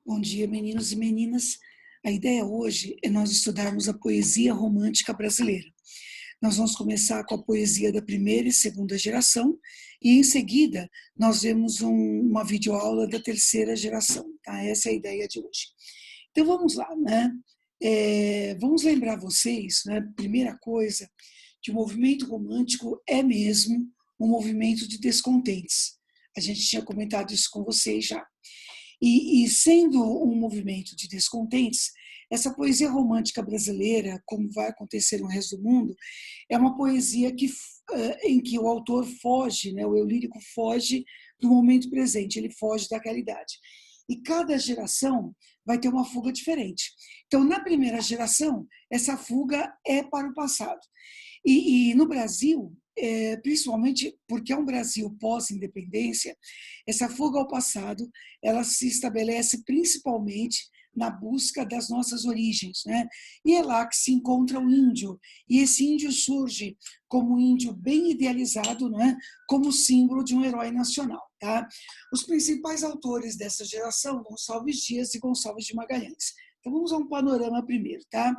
Bom dia, meninos e meninas. A ideia hoje é nós estudarmos a poesia romântica brasileira. Nós vamos começar com a poesia da primeira e segunda geração e, em seguida, nós vemos uma videoaula da terceira geração. Tá? Essa é a ideia de hoje. Então, vamos lá, né? Vamos lembrar vocês, né, primeira coisa, que o movimento romântico é mesmo um movimento de descontentes. A gente tinha comentado isso com vocês já. E sendo um movimento de descontentes, essa poesia romântica brasileira, como vai acontecer no resto do mundo, é uma poesia em que o autor foge, né, o eu lírico foge do momento presente, ele foge da realidade. E cada geração vai ter uma fuga diferente. Então, na primeira geração, essa fuga é para o passado. E no Brasil, principalmente porque é um Brasil pós-independência, essa fuga ao passado, ela se estabelece principalmente na busca das nossas origens, né? E é lá que se encontra o índio, e esse índio surge como um índio bem idealizado, né? Como símbolo de um herói nacional, tá? Os principais autores dessa geração, Gonçalves Dias e Gonçalves de Magalhães. Então vamos a um panorama primeiro, tá?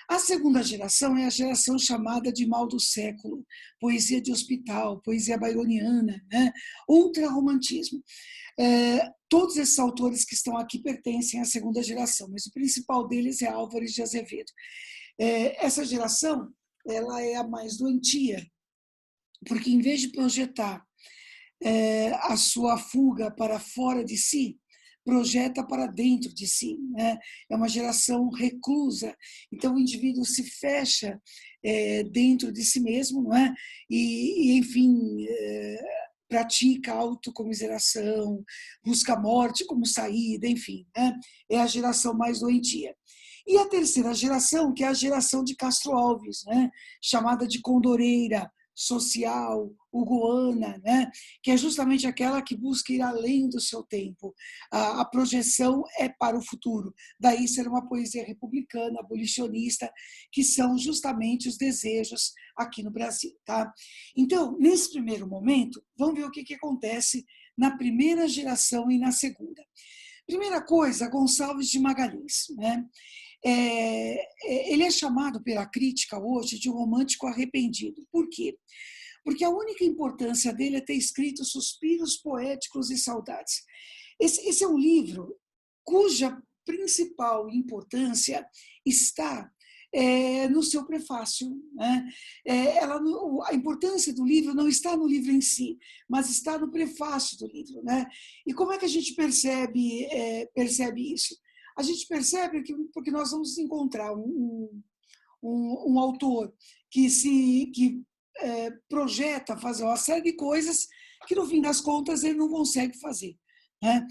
A segunda geração é a geração chamada de mal do século, poesia de hospital, poesia byroniana, né? Ultrarromantismo. Todos esses autores que estão aqui pertencem à segunda geração, mas o principal deles é Álvares de Azevedo. Essa geração, ela é a mais doentia, porque em vez de projetar a sua fuga para fora de si, projeta para dentro de si, né? É uma geração reclusa, então o indivíduo se fecha dentro de si mesmo, não é? Enfim, pratica autocomiseração, busca a morte como saída, enfim, né? É a geração mais doentia. E a terceira geração, que é a geração de Castro Alves, né? Chamada de condoreira, social, hugoana, né? Que é justamente aquela que busca ir além do seu tempo. A projeção é para o futuro. Daí ser uma poesia republicana, abolicionista, que são justamente os desejos aqui no Brasil. Tá? Então, nesse primeiro momento, vamos ver o que acontece na primeira geração e na segunda. Primeira coisa, Gonçalves de Magalhães, né? Ele é chamado pela crítica hoje de um romântico arrependido. Por quê? Porque a única importância dele é ter escrito Suspiros Poéticos e Saudades. Esse é um livro cuja principal importância está no seu prefácio. Né? A importância do livro não está no livro em si, mas está no prefácio do livro. Né? E como é que a gente percebe isso? A gente percebe que porque nós vamos encontrar um autor que projeta fazer uma série de coisas que, no fim das contas, ele não consegue fazer. Né?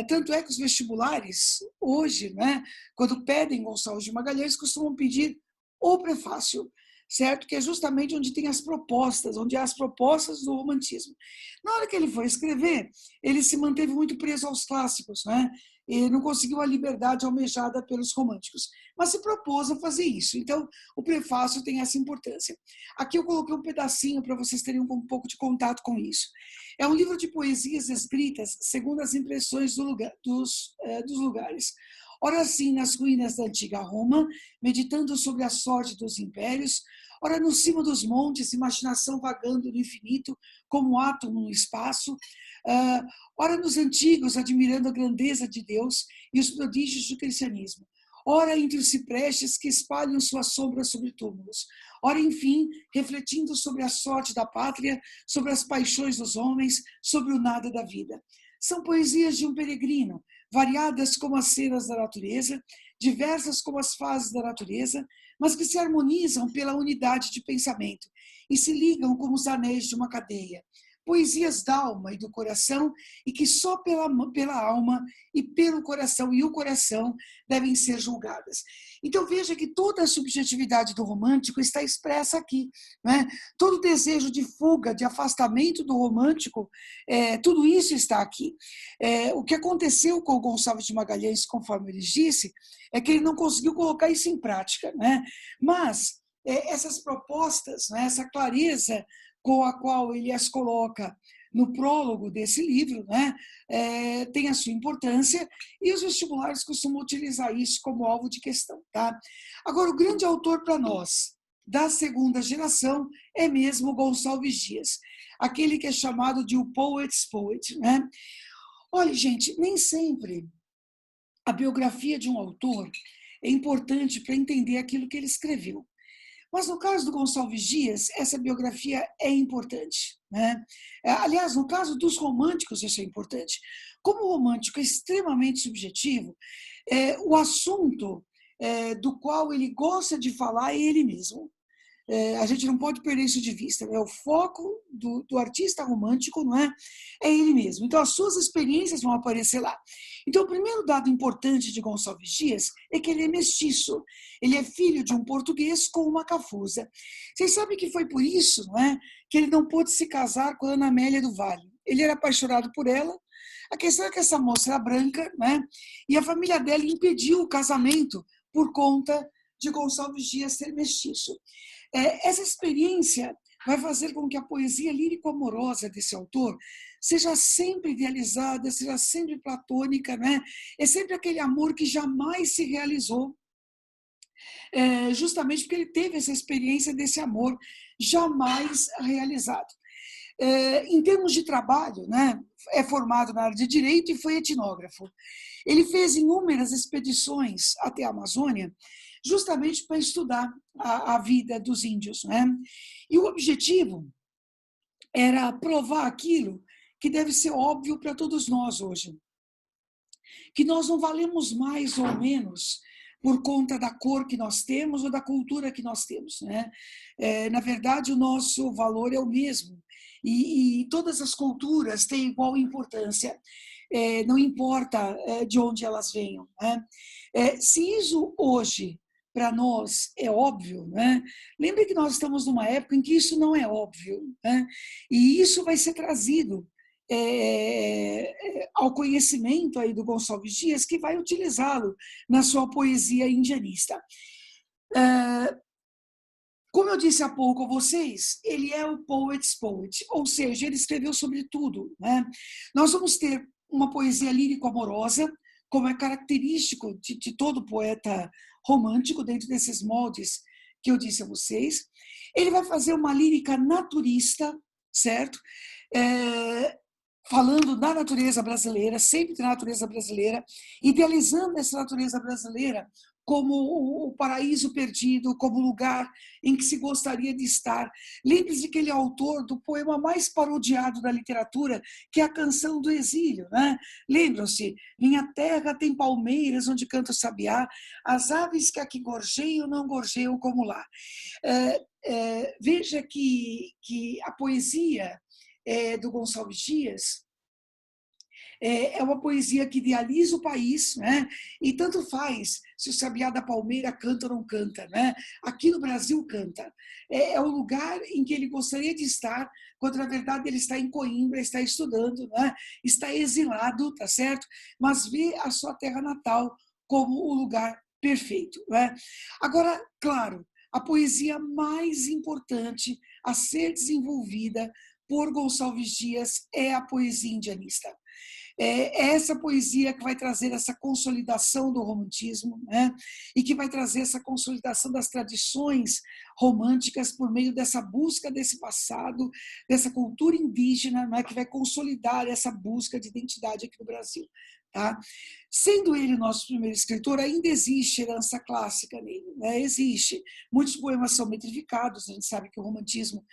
Tanto é que os vestibulares, hoje, né, quando pedem Gonçalves de Magalhães, costumam pedir o prefácio, certo? Que é justamente onde tem as propostas, onde há as propostas do romantismo. Na hora que ele foi escrever, ele se manteve muito preso aos clássicos, né? E não conseguiu a liberdade almejada pelos românticos, mas se propôs a fazer isso. Então, o prefácio tem essa importância. Aqui eu coloquei um pedacinho para vocês terem um pouco de contato com isso. É um livro de poesias escritas segundo as impressões dos lugares. Ora assim, nas ruínas da antiga Roma, meditando sobre a sorte dos impérios, ora no cimo dos montes, imaginação vagando no infinito, como átomo no espaço, ora nos antigos, admirando a grandeza de Deus e os prodígios do cristianismo, ora entre os ciprestes que espalham sua sombra sobre túmulos, ora, enfim, refletindo sobre a sorte da pátria, sobre as paixões dos homens, sobre o nada da vida. São poesias de um peregrino, variadas como as cenas da natureza, diversas como as fases da natureza, mas que se harmonizam pela unidade de pensamento e se ligam como os anéis de uma cadeia. Poesias da alma e do coração, e que só pela alma e pelo coração e o coração devem ser julgadas. Então veja que toda a subjetividade do romântico está expressa aqui. Né? Todo o desejo de fuga, de afastamento do romântico, tudo isso está aqui. O que aconteceu com o Gonçalves de Magalhães, conforme ele disse, é que ele não conseguiu colocar isso em prática. Né? Mas essas propostas, né, essa clareza com a qual ele as coloca no prólogo desse livro, né, tem a sua importância, e os vestibulares costumam utilizar isso como alvo de questão. Tá? Agora, o grande autor para nós, da segunda geração, é mesmo Gonçalves Dias, aquele que é chamado de o Poet's Poet. Né? Olha, gente, nem sempre a biografia de um autor é importante para entender aquilo que ele escreveu. Mas no caso do Gonçalves Dias, essa biografia é importante. Né? Aliás, no caso dos românticos, isso é importante. Como o romântico é extremamente subjetivo, o assunto do qual ele gosta de falar é ele mesmo. A gente não pode perder isso de vista. Né? O foco do artista romântico, não é? É ele mesmo. Então, as suas experiências vão aparecer lá. Então, o primeiro dado importante de Gonçalves Dias é que ele é mestiço. Ele é filho de um português com uma cafusa. Vocês sabem que foi por isso, não é, que ele não pôde se casar com a Ana Amélia do Vale. Ele era apaixonado por ela. A questão é que essa moça era branca, né? E a família dela impediu o casamento por conta de Gonçalves Dias ser mestiço. Essa experiência vai fazer com que a poesia lírico-amorosa desse autor seja sempre idealizada, seja sempre platônica, né? É sempre aquele amor que jamais se realizou, justamente porque ele teve essa experiência desse amor jamais realizado. Em termos de trabalho, né, é formado na área de direito e foi etnógrafo. Ele fez inúmeras expedições até a Amazônia, justamente para estudar a vida dos índios. Né? E o objetivo era provar aquilo que deve ser óbvio para todos nós hoje, que nós não valemos mais ou menos por conta da cor que nós temos ou da cultura que nós temos. Né? Na verdade, o nosso valor é o mesmo, e todas as culturas têm igual importância, não importa de onde elas venham. Né? Se isso hoje para nós é óbvio, né? Lembre que nós estamos numa época em que isso não é óbvio, né? E isso vai ser trazido ao conhecimento aí do Gonçalves Dias, que vai utilizá-lo na sua poesia indianista. Como eu disse há pouco a vocês, ele é o poet's poet, ou seja, ele escreveu sobre tudo. Né? Nós vamos ter uma poesia lírico-amorosa, como é característico de todo poeta romântico, dentro desses moldes que eu disse a vocês. Ele vai fazer uma lírica naturista, certo? Falando da natureza brasileira, sempre da natureza brasileira, idealizando essa natureza brasileira como o paraíso perdido, como o lugar em que se gostaria de estar. Lembre-se que ele é autor do poema mais parodiado da literatura, que é a Canção do Exílio. Né? Lembram-se? Minha terra tem palmeiras onde canta o sabiá, as aves que aqui gorjeiam não gorjeiam como lá. Veja que a poesia do Gonçalves Dias é uma poesia que idealiza o país, né? E tanto faz se o sabiá da palmeira canta ou não canta. Né? Aqui no Brasil canta. É o lugar em que ele gostaria de estar, quando na verdade ele está em Coimbra, está estudando, né? Está exilado, tá certo? Mas vê a sua terra natal como o lugar perfeito. Né? Agora, claro, a poesia mais importante a ser desenvolvida por Gonçalves Dias é a poesia indianista. É essa poesia que vai trazer essa consolidação do romantismo, né? E que vai trazer essa consolidação das tradições românticas por meio dessa busca desse passado, dessa cultura indígena, né? Que vai consolidar essa busca de identidade aqui no Brasil. Tá? Sendo ele o nosso primeiro escritor, ainda existe herança clássica nele, né? Existe. Muitos poemas são metrificados, a gente sabe que o romantismo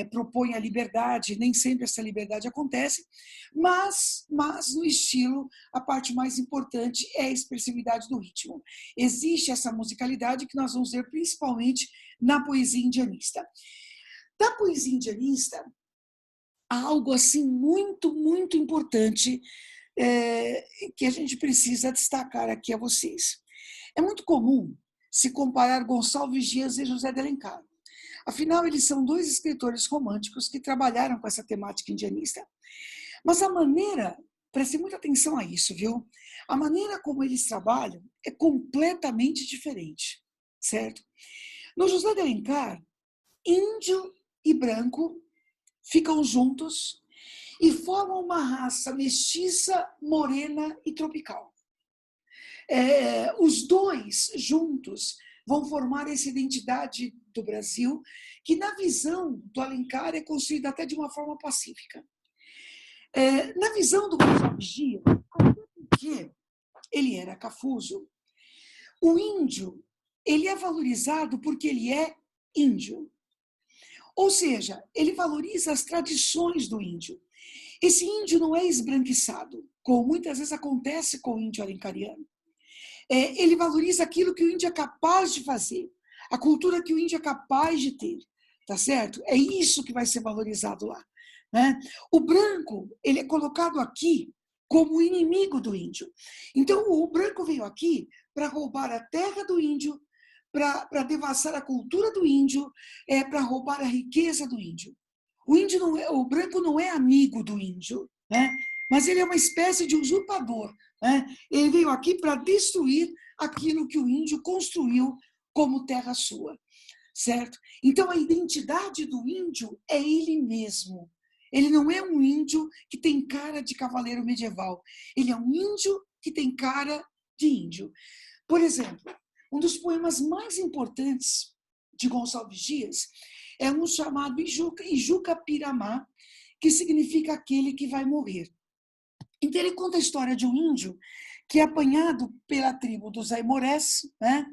propõe a liberdade, nem sempre essa liberdade acontece, mas no estilo, a parte mais importante é a expressividade do ritmo. Existe essa musicalidade que nós vamos ver principalmente na poesia indianista. Da poesia indianista, há algo assim muito, muito importante que a gente precisa destacar aqui a vocês. É muito comum se comparar Gonçalves Dias e José de Alencar. Afinal, eles são dois escritores românticos que trabalharam com essa temática indianista. Mas a maneira, preste muita atenção a isso, viu? A maneira como eles trabalham é completamente diferente, certo? No José de Alencar, índio e branco ficam juntos e formam uma raça mestiça, morena e tropical. Os dois juntos vão formar essa identidade do Brasil, que na visão do Alencar é construída até de uma forma pacífica. Na visão do Gonçalves Dias, até porque ele era cafuzo, o índio ele é valorizado porque ele é índio. Ou seja, ele valoriza as tradições do índio. Esse índio não é esbranquiçado, como muitas vezes acontece com o índio alencariano. Ele valoriza aquilo que o índio é capaz de fazer, a cultura que o índio é capaz de ter, tá certo? É isso que vai ser valorizado lá, né? O branco, ele é colocado aqui como inimigo do índio. Então, o branco veio aqui para roubar a terra do índio, para devassar a cultura do índio, para roubar a riqueza do índio. O branco não é amigo do índio, né? Mas ele é uma espécie de usurpador, né? Ele veio aqui para destruir aquilo que o índio construiu como terra sua, certo? Então, a identidade do índio é ele mesmo. Ele não é um índio que tem cara de cavaleiro medieval. Ele é um índio que tem cara de índio. Por exemplo, um dos poemas mais importantes de Gonçalves Dias é um chamado Ijuca Piramá, que significa aquele que vai morrer. Então ele conta a história de um índio que é apanhado pela tribo dos Aimorés, né?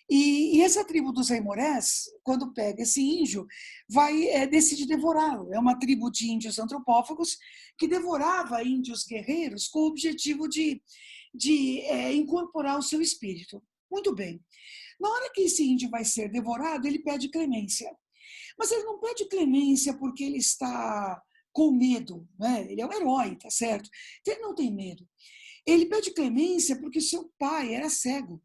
E essa tribo dos Aimorés, quando pega esse índio, decide devorá-lo. É uma tribo de índios antropófagos que devorava índios guerreiros com o objetivo de incorporar o seu espírito. Muito bem. Na hora que esse índio vai ser devorado, ele pede clemência. Mas ele não pede clemência porque ele está com medo, né? Ele é um herói, tá certo? Então ele não tem medo. Ele pede clemência porque seu pai era cego.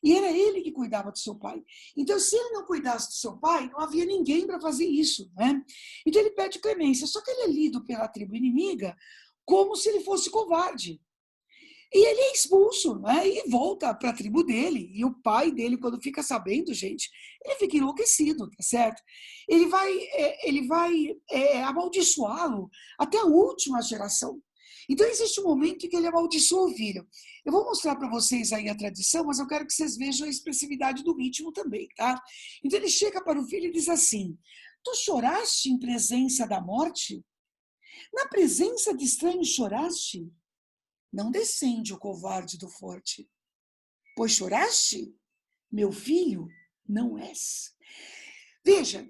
E era ele que cuidava do seu pai. Então, se ele não cuidasse do seu pai, não havia ninguém para fazer isso, né? Então ele pede clemência. Só que ele é lido pela tribo inimiga como se ele fosse covarde. E ele é expulso, né? E volta para a tribo dele. E o pai dele, quando fica sabendo, gente, ele fica enlouquecido, tá certo? Ele vai amaldiçoá-lo até a última geração. Então, existe um momento em que ele amaldiçoa o filho. Eu vou mostrar para vocês aí a tradição, mas eu quero que vocês vejam a expressividade do ritmo também, tá? Então, ele chega para o filho e diz assim: tu choraste em presença da morte? Na presença de estranhos choraste? Não descende o covarde do forte. Pois choraste? Meu filho, não és. Veja,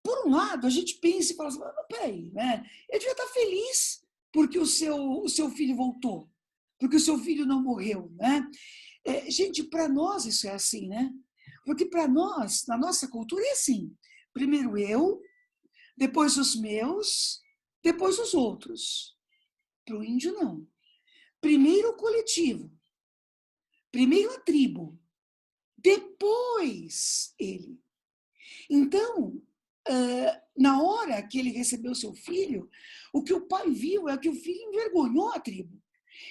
por um lado, a gente pensa e fala assim, peraí, né? Eu devia estar feliz porque o seu filho voltou, porque o seu filho não morreu, né? Gente, para nós isso é assim, né? Porque para nós, na nossa cultura, é assim. Primeiro eu, depois os meus, depois os outros. Para o índio, não. Primeiro o coletivo, primeiro a tribo, depois ele. Então, na hora que ele recebeu seu filho, o que o pai viu é que o filho envergonhou a tribo.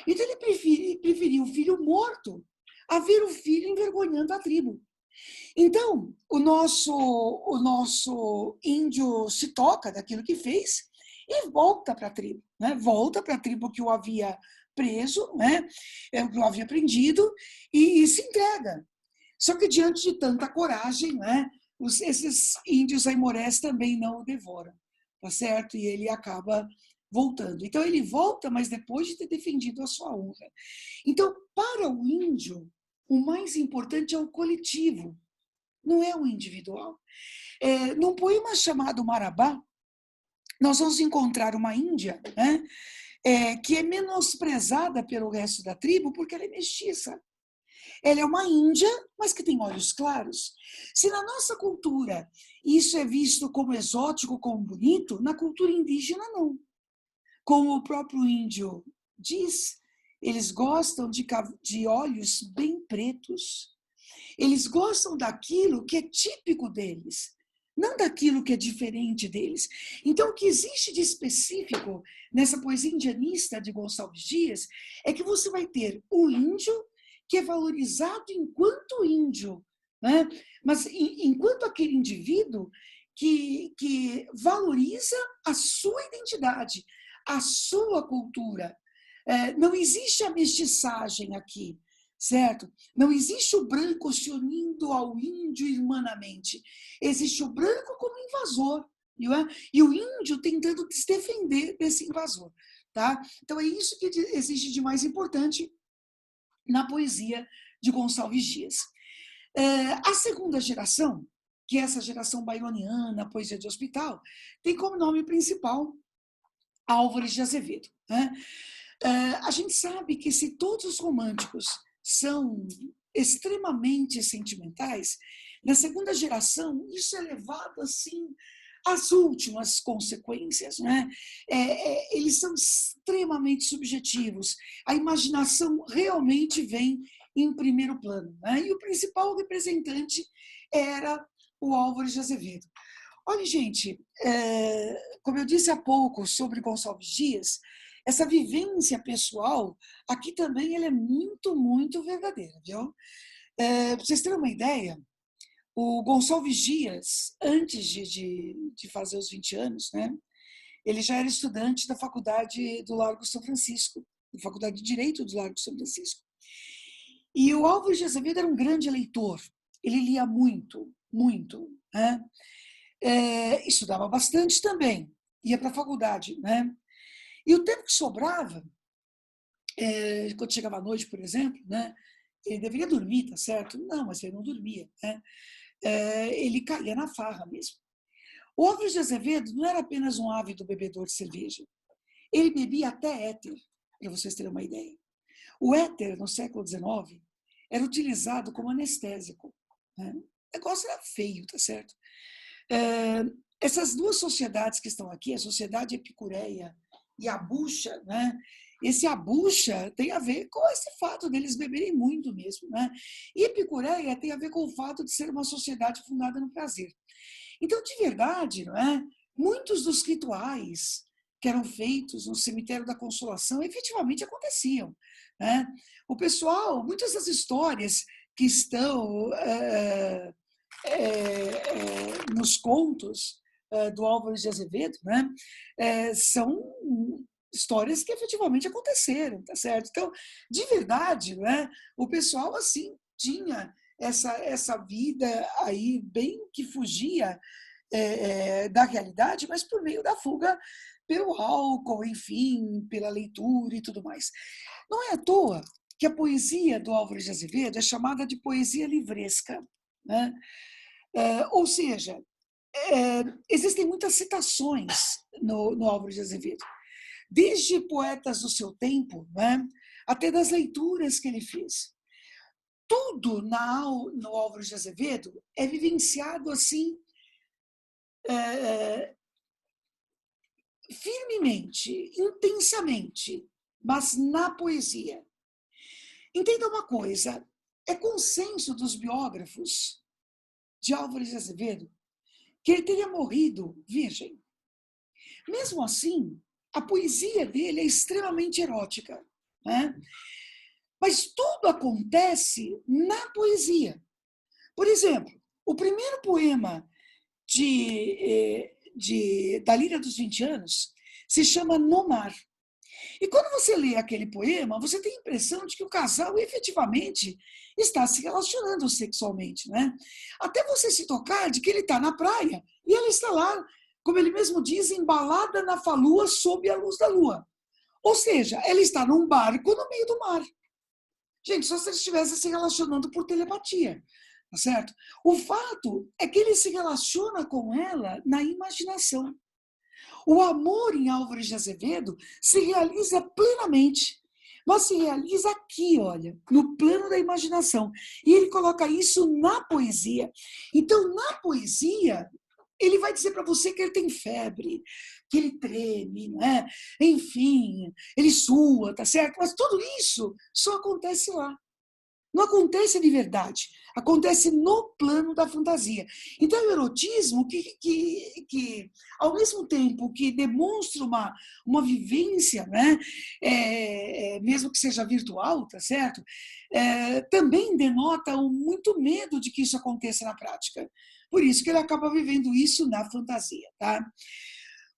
Então ele preferiu o filho morto a ver o filho envergonhando a tribo. Então, o nosso índio se toca daquilo que fez e volta para a tribo, né? Volta para a tribo que o havia preso, né? Que o havia prendido e se entrega. Só que diante de tanta coragem, né? Esses índios aimorés também não o devoram, tá certo? E ele acaba voltando. Então ele volta, mas depois de ter defendido a sua honra. Então, para o índio, o mais importante é o coletivo, não é o individual. Num poema chamado Marabá, nós vamos encontrar uma índia, né, que é menosprezada pelo resto da tribo porque ela é mestiça. Ela é uma índia, mas que tem olhos claros. Se na nossa cultura isso é visto como exótico, como bonito, na cultura indígena não. Como o próprio índio diz, eles gostam de olhos bem pretos. Eles gostam daquilo que é típico deles, não daquilo que é diferente deles. Então, o que existe de específico nessa poesia indianista de Gonçalves Dias é que você vai ter o índio que é valorizado enquanto índio, né? Mas enquanto aquele indivíduo que valoriza a sua identidade, a sua cultura. Não existe a mestiçagem aqui, certo? Não existe o branco se unindo ao índio irmanamente. Existe o branco como invasor, não é? E o índio tentando se defender desse invasor. Tá? Então, é isso que existe de mais importante na poesia de Gonçalves Dias. A segunda geração, que é essa geração byroniana, a poesia de hospital, tem como nome principal Álvares de Azevedo. Né? A gente sabe que se todos os românticos são extremamente sentimentais, na segunda geração isso é levado assim às últimas consequências. Né? Eles são extremamente subjetivos, a imaginação realmente vem em primeiro plano. Né? E o principal representante era o Álvares de Azevedo. Olha, gente, como eu disse há pouco sobre Gonçalves Dias, essa vivência pessoal aqui também ela é muito, muito verdadeira, viu? Para vocês terem uma ideia, o Gonçalves Dias, antes de fazer os 20 anos, né, ele já era estudante da Faculdade do Largo São Francisco, da Faculdade de Direito do Largo São Francisco. E o Álvares de Azevedo era um grande leitor, ele lia muito, muito, né? Estudava bastante também, ia para a faculdade, né? E o tempo que sobrava, quando chegava à noite, por exemplo, né? Ele deveria dormir, tá certo? Não, mas ele não dormia, né? Ele caía na farra mesmo. O Álvares de Azevedo não era apenas um ávido bebedor de cerveja. Ele bebia até éter, para vocês terem uma ideia. O éter, no século XIX, era utilizado como anestésico. Né? O negócio era feio, tá certo? Essas duas sociedades que estão aqui, a sociedade epicureia e a bucha, né? Esse a bucha tem a ver com esse fato deles beberem muito mesmo. Né? E epicureia tem a ver com o fato de ser uma sociedade fundada no prazer. Então, de verdade, não é? Muitos dos rituais que eram feitos no cemitério da Consolação efetivamente aconteciam. Né? O pessoal, muitas das histórias que estão nos contos do Álvares de Azevedo, né, são histórias que efetivamente aconteceram, tá certo? Então, de verdade, né, o pessoal assim tinha essa vida aí bem que fugia da realidade, mas por meio da fuga pelo álcool, enfim, pela leitura e tudo mais. Não é à toa que a poesia do Álvares de Azevedo é chamada de poesia livresca, né? Ou seja, existem muitas citações no Álvares de Azevedo, desde poetas do seu tempo, né, até das leituras que ele fez. Tudo no Álvares de Azevedo é vivenciado assim, firmemente, intensamente, mas na poesia. Entenda uma coisa, é consenso dos biógrafos de Álvares de Azevedo que ele teria morrido virgem. Mesmo assim, a poesia dele é extremamente erótica. Né? Mas tudo acontece na poesia. Por exemplo, o primeiro poema da Líria dos 20 Anos se chama No Mar. E quando você lê aquele poema, você tem a impressão de que o casal efetivamente está se relacionando sexualmente. Né? Até você se tocar de que ele está na praia e ela está lá, como ele mesmo diz, embalada na falua sob a luz da lua. Ou seja, ela está num barco no meio do mar. Gente, só se eles estivessem se relacionando por telepatia, tá certo? O fato é que ele se relaciona com ela na imaginação. O amor em Álvares de Azevedo se realiza plenamente, mas se realiza aqui, olha, no plano da imaginação. E ele coloca isso na poesia. Então, na poesia, ele vai dizer para você que ele tem febre, que ele treme, não é? Enfim, ele sua, tá certo? Mas tudo isso só acontece lá. Não acontece de verdade, acontece no plano da fantasia. Então, o erotismo, que ao mesmo tempo que demonstra uma vivência, né, mesmo que seja virtual, tá certo? Também denota muito medo de que isso aconteça na prática. Por isso que ele acaba vivendo isso na fantasia, tá?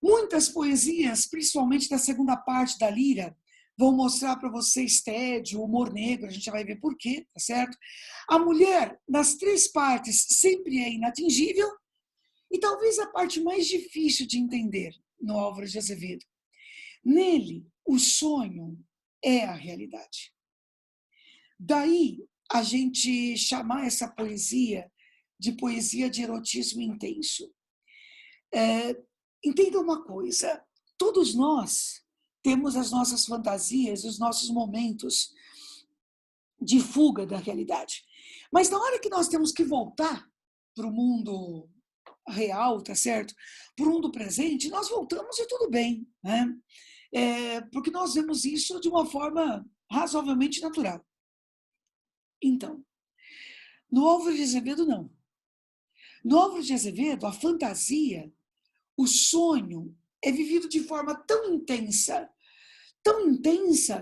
Muitas poesias, principalmente da segunda parte da Lira, vão mostrar para vocês tédio, humor negro, a gente já vai ver por quê, tá certo? A mulher, nas três partes, sempre é inatingível, e talvez a parte mais difícil de entender no Álvaro de Azevedo. Nele, o sonho é a realidade. Daí, a gente chamar essa poesia de erotismo intenso. Entenda uma coisa, todos nós temos as nossas fantasias, os nossos momentos de fuga da realidade. Mas na hora que nós temos que voltar para o mundo real, tá certo? Para o mundo presente, nós voltamos e tudo bem, né? Porque nós vemos isso de uma forma razoavelmente natural. Então, no Álvaro de Azevedo, não. No Álvaro de Azevedo, a fantasia, o sonho é vivido de forma tão intensa,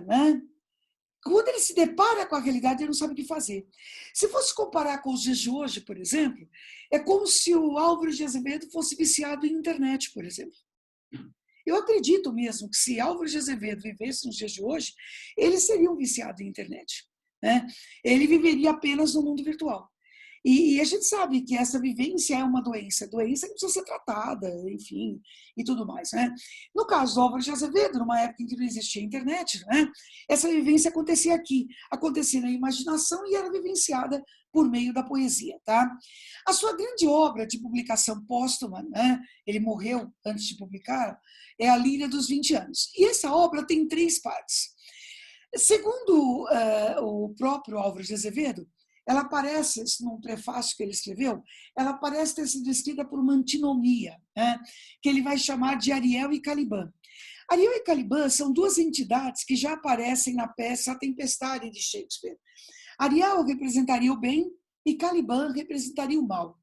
né? Quando ele se depara com a realidade, ele não sabe o que fazer. Se fosse comparar com os dias de hoje, por exemplo, é como se o Álvaro de Azevedo fosse viciado em internet, por exemplo. Eu acredito mesmo que se Álvaro de Azevedo vivesse nos dias de hoje, ele seria um viciado em internet, né? Ele viveria apenas no mundo virtual. E a gente sabe que essa vivência é uma doença que precisa ser tratada, enfim, e tudo mais, né? No caso do Álvaro de Azevedo, numa época em que não existia internet, né? Essa vivência acontecia aqui, acontecia na imaginação e era vivenciada por meio da poesia, tá? A sua grande obra de publicação póstuma, né? Ele morreu antes de publicar, é a Líria dos 20 anos. E essa obra tem 3 partes. Segundo o próprio Álvaro de Azevedo, ela parece, num prefácio que ele escreveu, ela parece ter sido escrita por uma antinomia, né, que ele vai chamar de Ariel e Caliban. Ariel e Caliban são 2 entidades que já aparecem na peça A Tempestade de Shakespeare. Ariel representaria o bem e Caliban representaria o mal.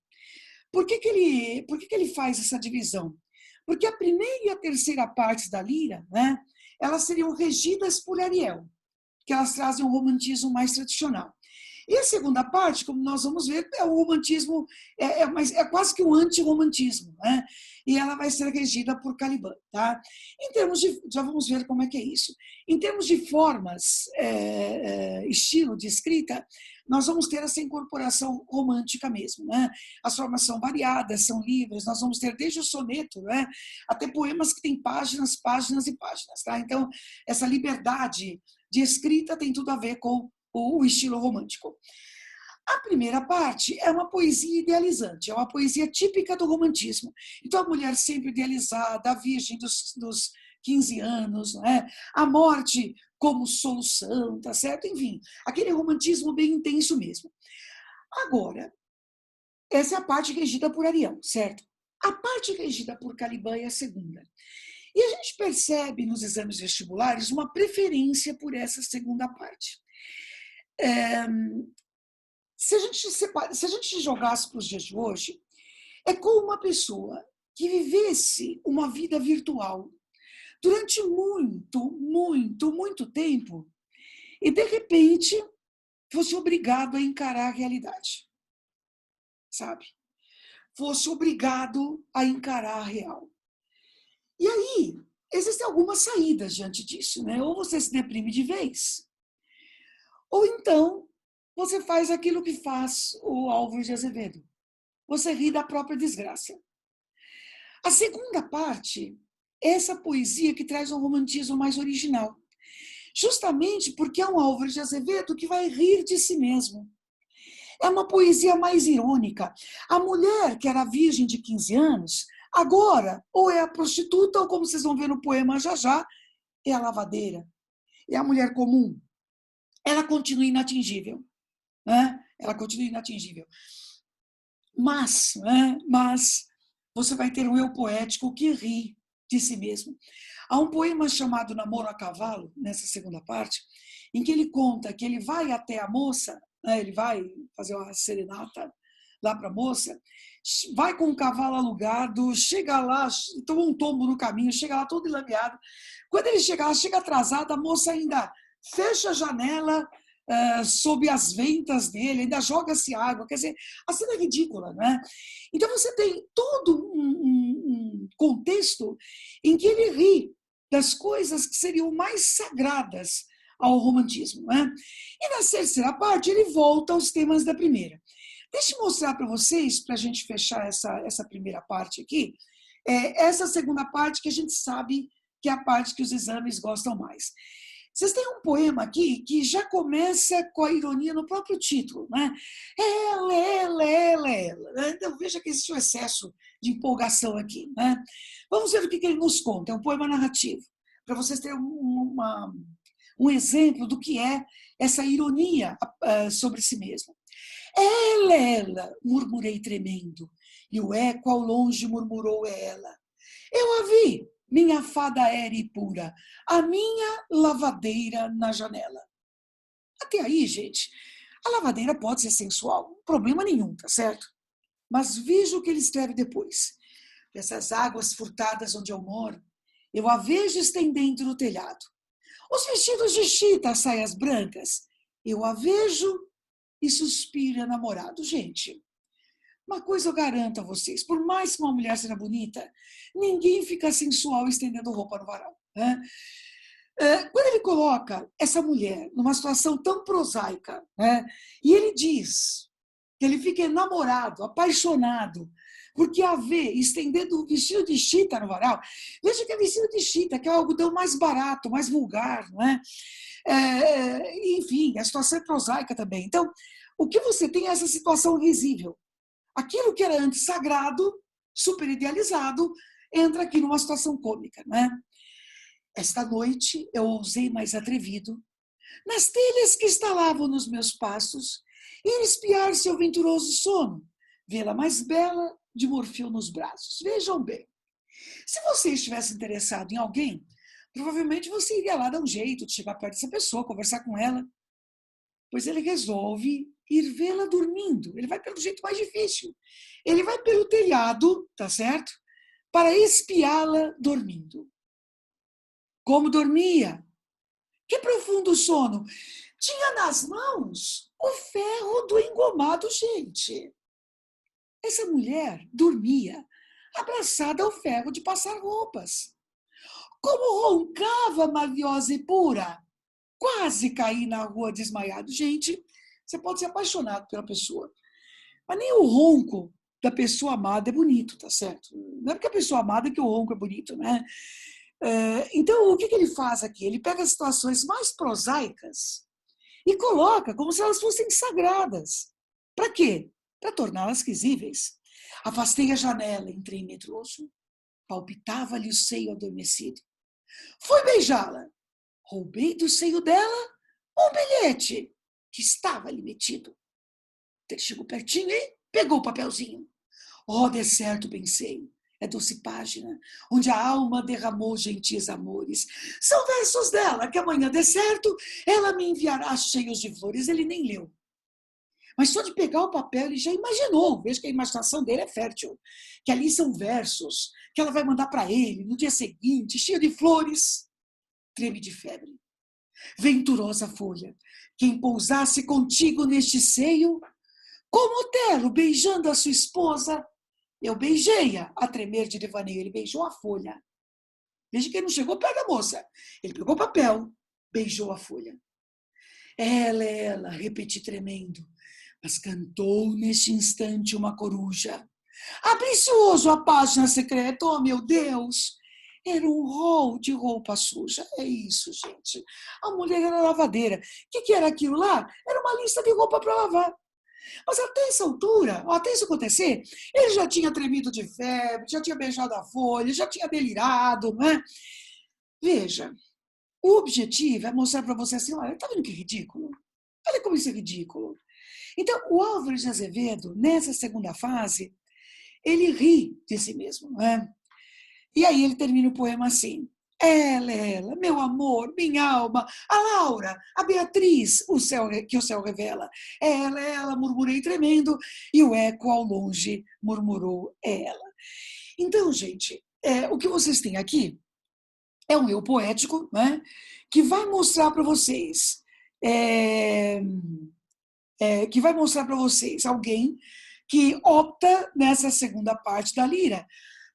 Por que ele faz essa divisão? Porque a primeira e a terceira partes da Lira, né, elas seriam regidas por Ariel, que elas trazem um romantismo mais tradicional. E a segunda parte, como nós vamos ver, é o romantismo, é quase que um antirromantismo, né? E ela vai ser regida por Caliban, tá? Em termos de, já vamos ver como é que é isso. Em termos de formas, estilo de escrita, nós vamos ter essa incorporação romântica mesmo, né? As formas são variadas, são livres, nós vamos ter desde o soneto, né, até poemas que têm páginas, páginas e páginas, tá? Então, essa liberdade de escrita tem tudo a ver com o estilo romântico. A primeira parte é uma poesia idealizante, é uma poesia típica do romantismo. Então, a mulher sempre idealizada, a virgem dos 15 anos, né? A morte como solução, tá certo? Enfim, aquele romantismo bem intenso mesmo. Agora, essa é a parte regida por Ariel, certo? A parte regida por Caliban é a segunda. E a gente percebe nos exames vestibulares uma preferência por essa segunda parte. Se a gente jogasse para os dias de hoje, é como uma pessoa que vivesse uma vida virtual durante muito tempo e, de repente, fosse obrigado a encarar a realidade, sabe? Fosse obrigado a encarar a real. E aí, existem algumas saídas diante disso, né? Ou você se deprime de vez, ou então você faz aquilo que faz o Álvaro de Azevedo. Você ri da própria desgraça. A segunda parte é essa poesia que traz um romantismo mais original. Justamente porque é um Álvaro de Azevedo que vai rir de si mesmo. É uma poesia mais irônica. A mulher, que era virgem de 15 anos, agora ou é a prostituta, ou como vocês vão ver no poema já já, é a lavadeira. É a mulher comum. Ela continua inatingível. Né? Ela continua inatingível. Mas você vai ter um eu poético que ri de si mesmo. Há um poema chamado Namoro a Cavalo, nessa segunda parte, em que ele conta que ele vai até a moça, né, ele vai fazer uma serenata lá para a moça, vai com o cavalo alugado, chega lá, toma um tombo no caminho, chega lá todo enlameado. Quando ele chega lá, chega atrasado, a moça ainda fecha a janela sob as ventas dele, ainda joga-se água, quer dizer, a cena é ridícula, não é? Então você tem todo um contexto em que ele ri das coisas que seriam mais sagradas ao romantismo, não é? E na terceira parte ele volta aos temas da primeira. Deixa eu mostrar para vocês, para a gente fechar essa primeira parte aqui, essa segunda parte que a gente sabe que é a parte que os exames gostam mais. Vocês têm um poema aqui que já começa com a ironia no próprio título, né? Ela. Então, veja que existe um excesso de empolgação aqui, né? Vamos ver o que ele nos conta. É um poema narrativo, para vocês terem um exemplo do que é essa ironia sobre si mesmo. Ela, murmurei tremendo, e o eco ao longe murmurou ela. Eu a vi, minha fada aérea e pura, a minha lavadeira na janela. Até aí, gente, a lavadeira pode ser sensual, problema nenhum, tá certo? Mas veja o que ele escreve depois. Essas águas furtadas onde eu moro, eu a vejo estendendo no telhado. Os vestidos de chita, as saias brancas, eu a vejo e suspira namorado. Gente, uma coisa eu garanto a vocês, por mais que uma mulher seja bonita, ninguém fica sensual estendendo roupa no varal. Né? Quando ele coloca essa mulher numa situação tão prosaica, né, e ele diz que ele fica enamorado, apaixonado, porque a vê estendendo o vestido de chita no varal, veja que é vestido de chita, que é o algodão mais barato, mais vulgar, não é? Enfim, a situação é prosaica também. Então, o que você tem é essa situação risível. Aquilo que era antes sagrado, super idealizado, entra aqui numa situação cômica, né? Esta noite eu ousei mais atrevido, nas telhas que estalavam nos meus passos, ir espiar seu venturoso sono, vê-la mais bela de Morfeu nos braços. Vejam bem, se você estivesse interessado em alguém, provavelmente você iria lá dar um jeito de chegar perto dessa pessoa, conversar com ela, pois ele resolve ir vê-la dormindo. Ele vai pelo jeito mais difícil. Ele vai pelo telhado, tá certo? Para espiá-la dormindo. Como dormia? Que profundo sono! Tinha nas mãos o ferro do engomado, gente. Essa mulher dormia abraçada ao ferro de passar roupas. Como roncava maviosa e pura! Quase caí na rua desmaiado. Gente, você pode ser apaixonado pela pessoa, mas nem o ronco da pessoa amada é bonito, tá certo? Não é porque a pessoa amada que o ronco é bonito, né? Então, o que ele faz aqui? Ele pega as situações mais prosaicas e coloca como se elas fossem sagradas. Para quê? Para torná-las risíveis. Afastei a janela, entrei medroso, palpitava-lhe o seio adormecido. Fui beijá-la. Roubei do seio dela um bilhete que estava ali metido. Ele chegou pertinho e pegou o papelzinho. Oh, decerto, pensei, é doce página, onde a alma derramou gentis amores. São versos dela, que amanhã dê certo, ela me enviará cheios de flores. Ele nem leu. Mas só de pegar o papel, ele já imaginou, veja que a imaginação dele é fértil, que ali são versos que ela vai mandar para ele no dia seguinte, cheio de flores. Treme de febre. Venturosa folha, quem pousasse contigo neste seio, como Otelo beijando a sua esposa, eu beijei-a a tremer de devaneio. Ele beijou a folha. Veja que ele não chegou perto da moça. Ele pegou o papel, beijou a folha. Ela, repeti tremendo, mas cantou neste instante uma coruja. Abençoso a página secreta, oh meu Deus! Era um rol de roupa suja. É isso, gente. A mulher era lavadeira. O que era aquilo lá? Era uma lista de roupa para lavar. Mas até essa altura, até isso acontecer, ele já tinha tremido de febre, já tinha beijado a folha, já tinha delirado, não é? Veja, o objetivo é mostrar para você assim, olha, tá vendo que ridículo? Olha como isso é ridículo. Então, o Álvares de Azevedo, nessa segunda fase, ele ri de si mesmo, não é? E aí ele termina o poema assim: ela, meu amor, minha alma, a Laura, a Beatriz, que o céu revela. Ela, murmurei tremendo, e o eco ao longe murmurou ela. Então, gente, o que vocês têm aqui é um eu poético, né, que vai mostrar para vocês, que vai mostrar para vocês alguém que opta nessa segunda parte da lira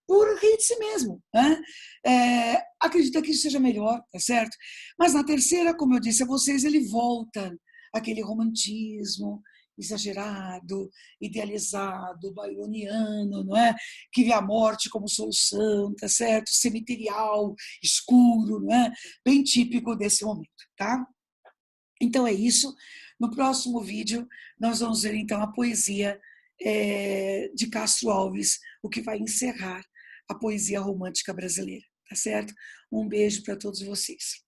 por rir de si mesmo, né? Acredita que isso seja melhor, tá certo? Mas na terceira, como eu disse a vocês, ele volta aquele romantismo exagerado, idealizado, byroniano, não é? Que vê a morte como solução, tá certo? Cemiterial, escuro, não é? Bem típico desse momento, tá? Então é isso. No próximo vídeo, nós vamos ver então a poesia de Castro Alves, o que vai encerrar a poesia romântica brasileira, tá certo? Um beijo para todos vocês.